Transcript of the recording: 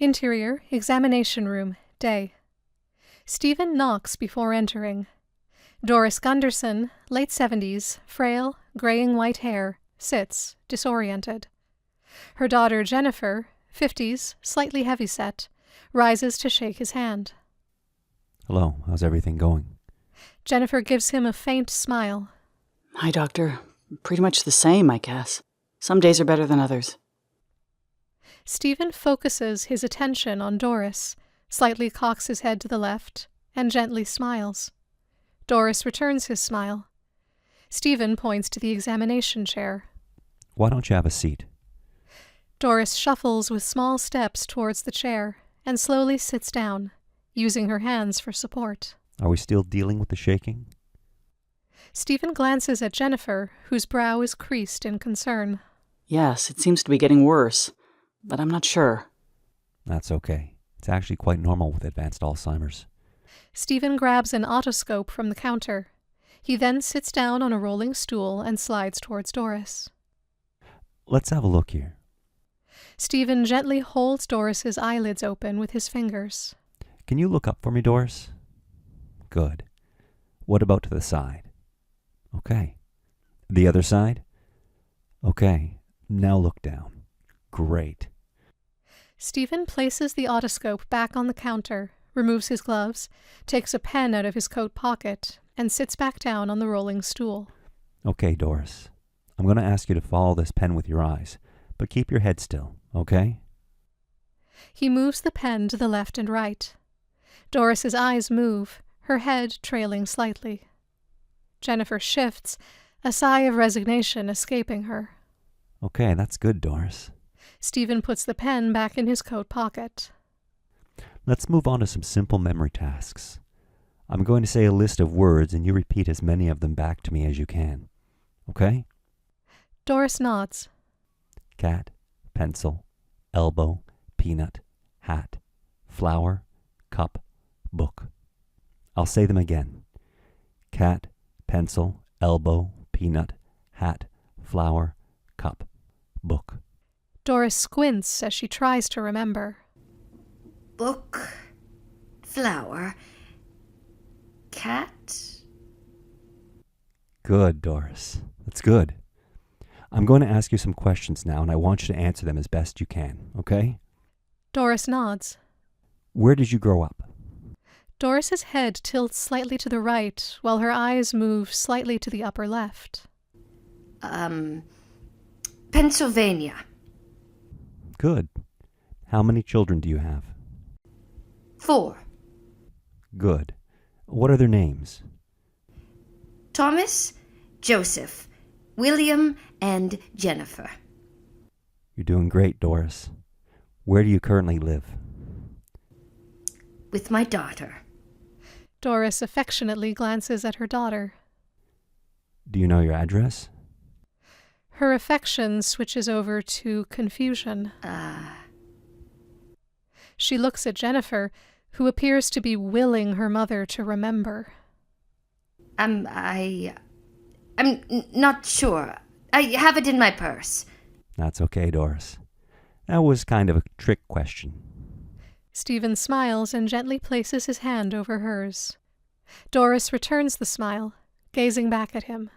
Interior, examination room, day. Stephen knocks before entering. Doris Gunderson, late 70s, frail, graying white hair, sits, disoriented. Her daughter Jennifer, 50s, slightly heavyset, rises to shake his hand. Hello, how's everything going? Jennifer gives him a faint smile. Hi, Doctor. Pretty much the same, I guess. Some days are better than others. Stephen focuses his attention on Doris, slightly cocks his head to the left, and gently smiles. Doris returns his smile. Stephen points to the examination chair. Why don't you have a seat? Doris shuffles with small steps towards the chair and slowly sits down, using her hands for support. Are we still dealing with the shaking? Stephen glances at Jennifer, whose brow is creased in concern. Yes, it seems to be getting worse, but I'm not sure. That's okay. It's actually quite normal with advanced Alzheimer's. Stephen grabs an otoscope from the counter. He then sits down on a rolling stool and slides towards Doris. Let's have a look here. Stephen gently holds Doris's eyelids open with his fingers. Can you look up for me, Doris? Good. What about to the side? Okay. The other side? Okay. Now look down. Great. Stephen places the otoscope back on the counter, removes his gloves, takes a pen out of his coat pocket, and sits back down on the rolling stool. Okay, Doris. I'm going to ask you to follow this pen with your eyes, but keep your head still, okay? He moves the pen to the left and right. Doris's eyes move, her head trailing slightly. Jennifer shifts, a sigh of resignation escaping her. Okay, that's good, Doris. Stephen puts the pen back in his coat pocket. Let's move on to some simple memory tasks. I'm going to say a list of words and you repeat as many of them back to me as you can. Okay? Doris nods. Cat, pencil, elbow, peanut, hat, flower, cup, book. I'll say them again. Cat, pencil, elbow, peanut, hat, flower, cup, book. Doris squints as she tries to remember. Book, flower, cat. Good, Doris. That's good. I'm going to ask you some questions now, and I want you to answer them as best you can, okay? Doris nods. Where did you grow up? Doris's head tilts slightly to the right, while her eyes move slightly to the upper left. Pennsylvania. Good. How many children do you have? 4. Good. What are their names? Thomas, Joseph, William, and Jennifer. You're doing great, Doris. Where do you currently live? With my daughter. Doris affectionately glances at her daughter. Do you know your address? Her affection switches over to confusion. She looks at Jennifer, who appears to be willing her mother to remember. I'm not sure. I have it in my purse. That's okay, Doris. That was kind of a trick question. Stephen smiles and gently places his hand over hers. Doris returns the smile, gazing back at him.